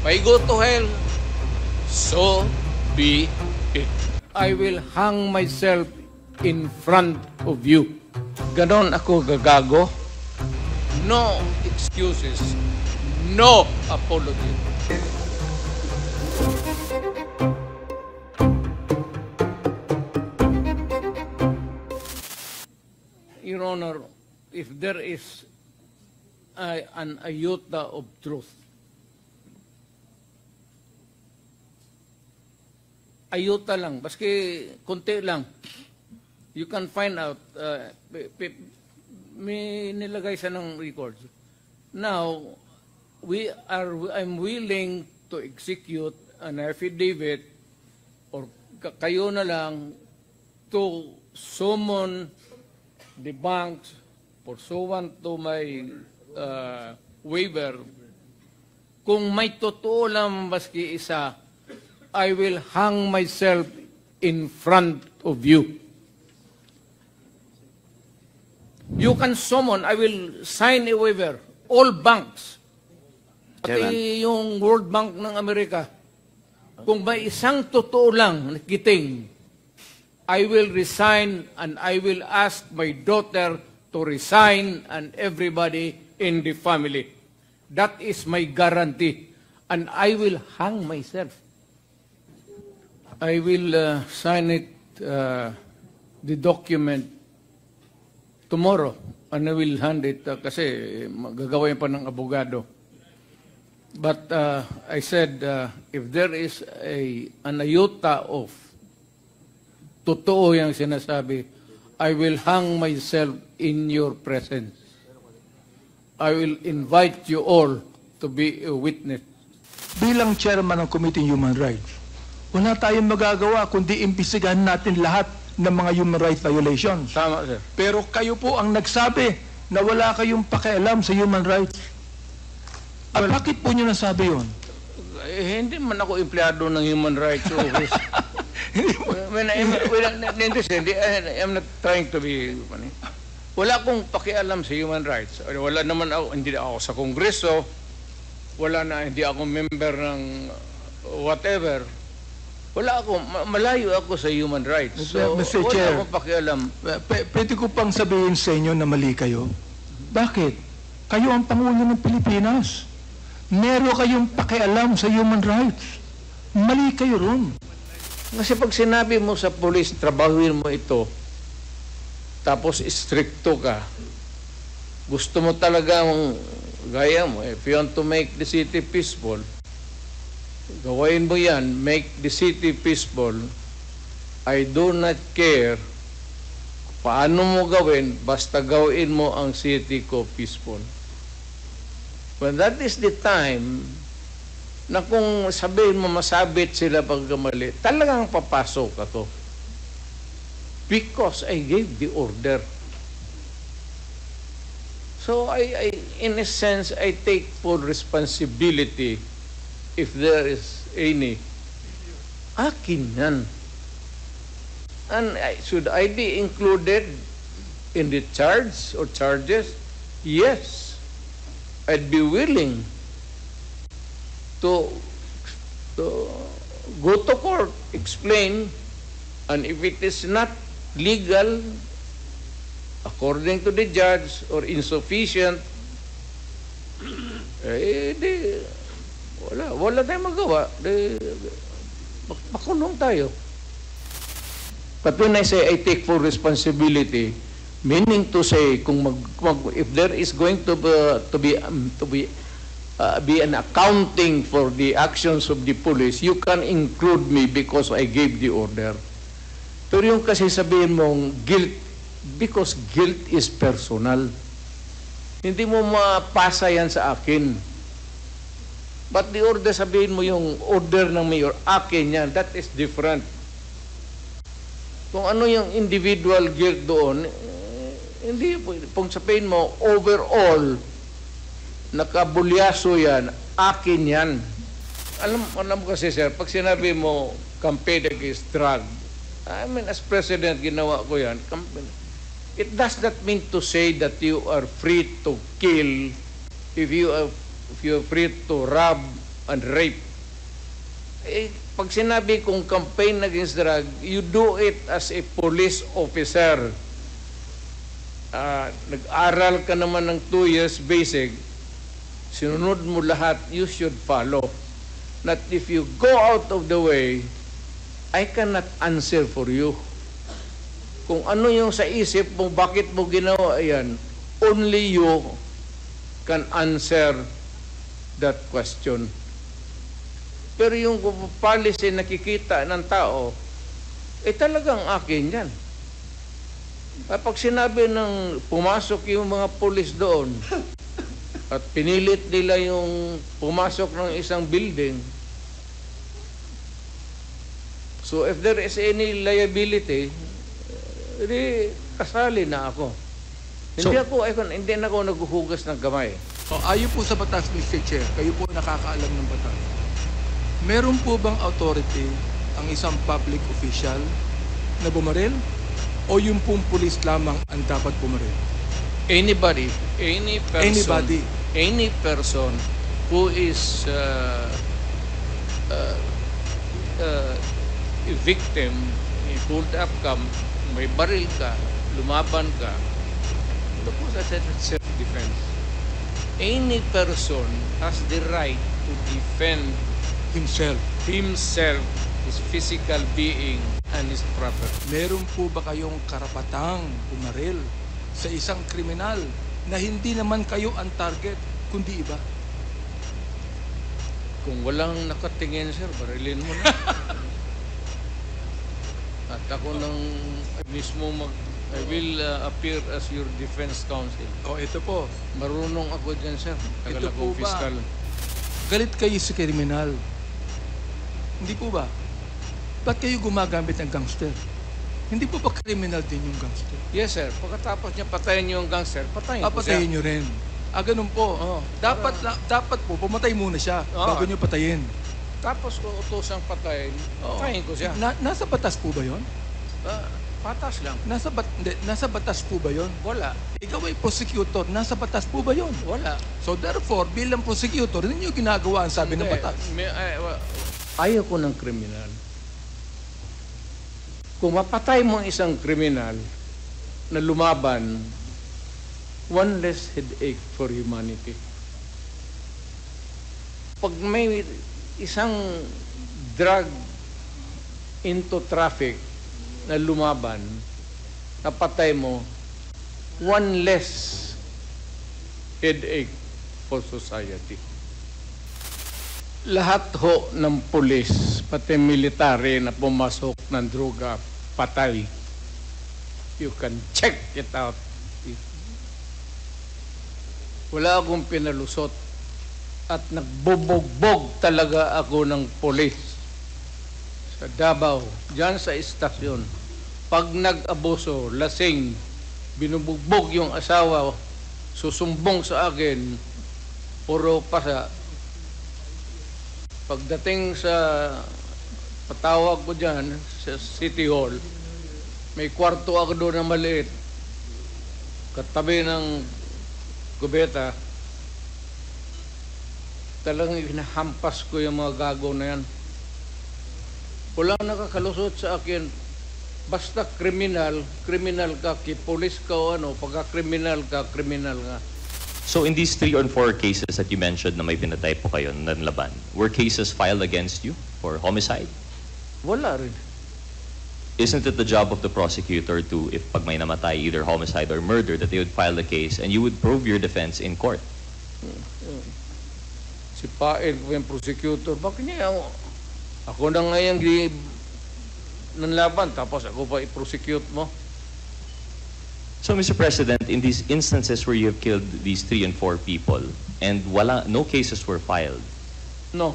may go to hell, so be it. I will hang myself in front of you. Ganon ako gagago. No excuses, no apology. Your Honor, if there is an iota of truth, iota lang, baski konti lang, you can find out, may nilagay sa ng records. Now, I'm willing to execute an affidavit or kayo na lang to summon the banks pursuant to my waiver. Kung may totoo lang baski isa, I will hang myself in front of you. You can summon, I will sign a waiver, all banks, pati yung World Bank ng Amerika. Kung may isang totoo lang nakiting, I will resign and I will ask my daughter to resign and everybody in the family. That is my guarantee. And I will hang myself. I will sign it, the document, tomorrow. And I will hand it kasi magagawin pa ng abogado. But I said, if there is an iota of totoo yung sinasabi, I will hang myself in your presence. I will invite you all to be a witness. Bilang chairman ng Committee on Human Rights, wala tayong magagawa kundi imbestigahan natin lahat ng mga human rights violations. Tama, sir. Pero kayo po ang nagsabi na wala kayong pakialam sa human rights. At bakit po nyo nasabi yun? Hindi man ako empleyado ng Human Rights Office. I'm not trying to be funny. Wala akong pakialam sa human rights. Wala naman ako, hindi ako sa Kongreso, hindi ako member ng whatever. Wala ako, malayo ako sa human rights. So, Mr. wala Chair, akong pakialam. Pwede ko pang sabihin sa inyo na mali kayo. Bakit? Kayo ang Pangulo ng Pilipinas. Meron kayong pakialam sa human rights. Mali kayo ron. Kasi pag sinabi mo sa police, trabahuin mo ito, tapos stricto ka, gusto mo talagang, gaya mo, if you want to make the city peaceful, gawain mo yan, make the city peaceful, I do not care paano mo gawin, basta gawin mo ang city ko peaceful. When that is the time na kung sabihin mo masabit sila pagkamali, talagang papasok ako. Because I gave the order. So in a sense, I take full responsibility if there is any. Akin yan. And should I be included in the charge or charges? Yes. I'd be willing to go to court, explain, and if it is not legal, according to the judge, or insufficient, wala tayong magawa. Makulong tayo. But when I say I take full responsibility, meaning to say, if there is going to be an accounting for the actions of the police, you can include me because I gave the order. Pero yung kasi sabihin mong guilt, because guilt is personal. Hindi mo mapasa yan sa akin. But the order, sabihin mo yung order ng mayor, akin yan, that is different. Kung ano yung individual guilt doon, hindi, kung sabihin mo, overall, nakabulyaso yan, akin yan. Alam mo kasi, sir, pag sinabi mo, campaign against drug, I mean, as president, ginawa ko yan, it does not mean to say that you are free to kill, if you are free to rob, and rape. Eh, pag sinabi kong campaign against drug, you do it as a police officer. Nag-aral ka naman ng 2 years basic, sinunod mo lahat, you should follow. Not if you go out of the way, I cannot answer for you. Kung ano yung sa isip mo, bakit mo ginawa yan, only you can answer that question. Pero yung policy nakikita ng tao, talagang akin yan. Pag sinabi ng pumasok yung mga pulis doon at pinilit nila yung pumasok ng isang building, so if there is any liability, kasali na ako. Hindi na ako naghuhugas ng kamay. Ayon po sa batas, Mr. Chair, kayo po nakakaalam ng batas. Meron po bang authority ang isang public official na bumaril? O yung pong pulis lamang ang dapat bumaril? Anybody, any person who is a victim, pulled up ka, may baril ka, lumaban ka, that's self-defense. Any person has the right to defend Himself. His physical being, and his property. Meron po ba kayong karapatang bumaril sa isang kriminal na hindi naman kayo ang target, kundi iba? Kung walang nakatingin, sir, barilin mo na. At ako nang mismo I will appear as your defense counsel. Ito po. Marunong ako dyan, sir. Tagal Ito po akong ba? fiscal. Galit kayo sa kriminal. Hindi po ba? Ba't kayo gumagamit ng gangster? Hindi po ba criminal din yung gangster? Yes, sir. Pagkatapos niya patayin yung gangster, patayin ko siya. Papatayin nyo rin. Ganun po. Dapat po, pumatay muna siya bago nyo patayin. Tapos kung utosang patayin, patayin ko siya. Nasa batas po ba yun? Patas lang. Nasa batas po ba yun? Wala. Ikaw ay prosecutor, nasa batas po ba yun? Wala. So therefore, bilang prosecutor, hindi nyo ginagawa ang sabi ng batas. Ayaw ko ng kriminal. Kung mapatay mo ang isang kriminal na lumaban, one less headache for humanity. Pag may isang drug into traffic na lumaban, napatay mo, one less headache for society. Lahat ho ng pulis, pati military na pumasok ng droga, patay. You can check it out. Wala akong pinalusot at nagbubugbog talaga ako ng pulis sa Davao, dyan sa istasyon. Pag nag-abuso, lasing, binubugbog yung asawa, susumbong sa akin, puro pasa. Pagdating sa patawag ko dyan, sa City Hall, may kwarto ako doon na maliit, katabi ng kubeta. Talagang hinahampas ko yung mga gago na yan. Walang nakakalusot sa akin. Basta kriminal ka, kipulis ka o ano, pagka-kriminal ka, kriminal nga. So in these 3 or 4 cases that you mentioned na may pinatay po kayo na laban, were cases filed against you for homicide? Wala rin. Isn't it the job of the prosecutor to, if pag may namatay, either homicide or murder, that they would file the case and you would prove your defense in court? Sipain ko yung prosecutor. Bakit niya ako na ngayon ng laban, tapos ako pa i-prosecute mo? So, Mr. President, in these instances where you have killed these 3 and 4 people and no cases were filed. No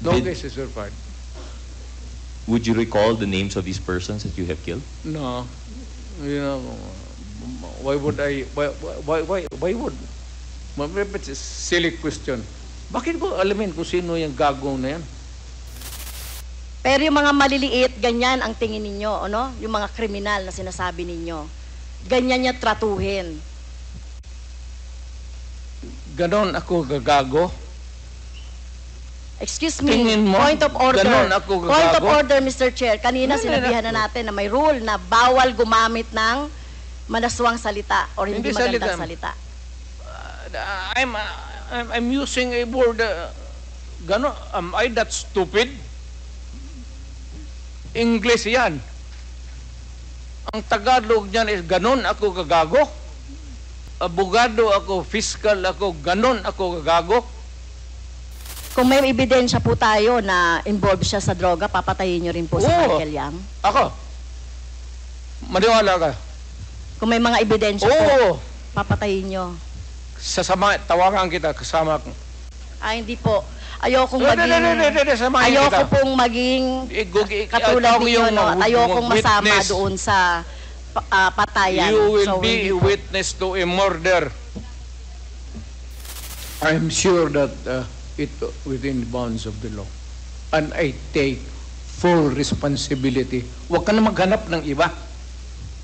cases were filed. Would you recall the names of these persons that you have killed? No. You know, why would I? Why would? It's a silly question. Bakit ko alamin kung sino yung gagong na yan? Pero yung mga maliliit, ganyan ang tingin ninyo, ano? Yung mga kriminal na sinasabi ninyo. Ganyan niya tratuhin. Ganon ako gagago? Excuse me, Tingin mo, point of order. ganon ako Point of gagago? order, Mr. Chair. Kanina sinabihan na natin na may rule na bawal gumamit ng manaswang salita or hindi magandang salita. I'm using a word, gano'n, am I that stupid? English yan. Ang Tagalog niyan is ganon ako kagago. Abogado ako, fiscal ako, ganon ako kagago. Kung may ebidensya po tayo na involved siya sa droga, papatayin niyo rin po si Oo. Michael Yang. Ako, maniwala ka. Kung may mga ebidensya po, Oo, papatayin niyo. sasama, tawagan kita, kasama ko. Hindi po. Ayokong Hindi, maging... hindi, samahin Ayoko kita. pong maging katulad Ikaw ninyo, yung no? At ayokong masama witness. doon sa patayan. You will So, be hindi a po. witness to a murder. I'm sure that it within the bounds of the law. And I take full responsibility. Huwag ka na maghanap ng iba.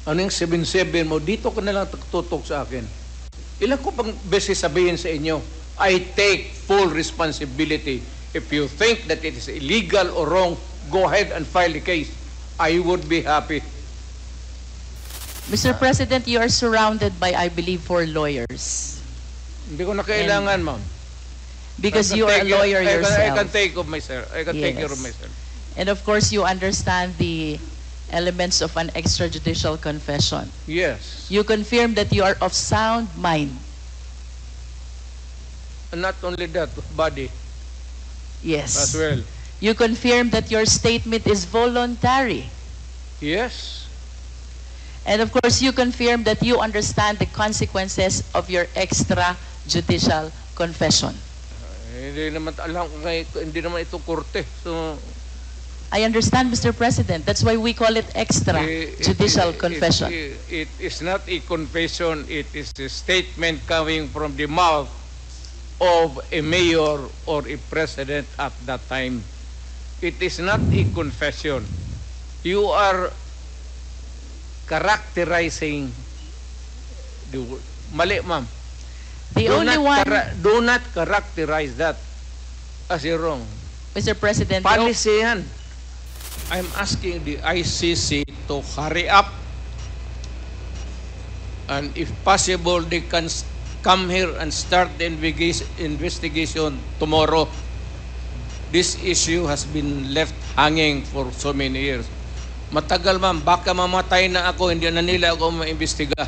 Ano yung 7-7 mo? Dito ka na lang tutok sa akin. Ilan ko pang beses sabihin sa inyo, I take full responsibility. If you think that it is illegal or wrong, go ahead and file the case. I would be happy. Mr. President, you are surrounded by, I believe, 4 lawyers. Hindi ko na kailangan, ma'am. Because I can you are a take lawyer I can yourself. take of myself. I can take care of Yes. myself. And of course, you understand the elements of an extrajudicial confession. Yes. You confirm that you are of sound mind. And not only that, body Yes. as well. You confirm that your statement is voluntary. Yes. And of course, you confirm that you understand the consequences of your extrajudicial confession. Hindi naman alam ko hindi naman ito korte. So I understand, Mr. President. That's why we call it extrajudicial confession. It is not a confession. It is a statement coming from the mouth of a mayor or a president at that time. It is not a confession. You are characterizing the word. Mali, ma'am. The only one, Do not characterize that as a wrong. Mr. President, Policy yan. I'm asking the ICC to hurry up, and if possible, they can come here and start the investigation tomorrow. This issue has been left hanging for so many years. Matagal, ma'am, baka mamatay na ako, hindi na nila ako maimbestiga.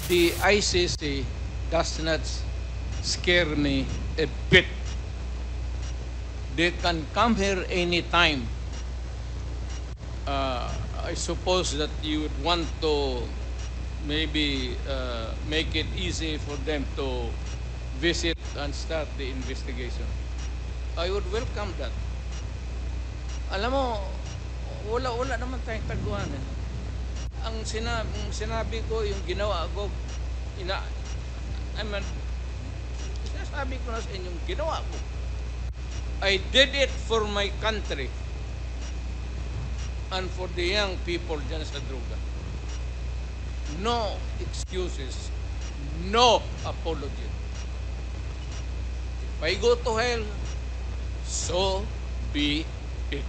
The ICC does not scare me a bit. They can come here anytime. I suppose that you would want to maybe make it easy for them to visit and start the investigation. I would welcome that. Alam mo, wala naman tayong taguan. Ang sinabi ko, yung ginawa ko, sinasabi ko na sa inyo, yung ginawa ko. I did it for my country and for the young people dyan sa droga. No excuses, no apology. If I go to hell, so be it.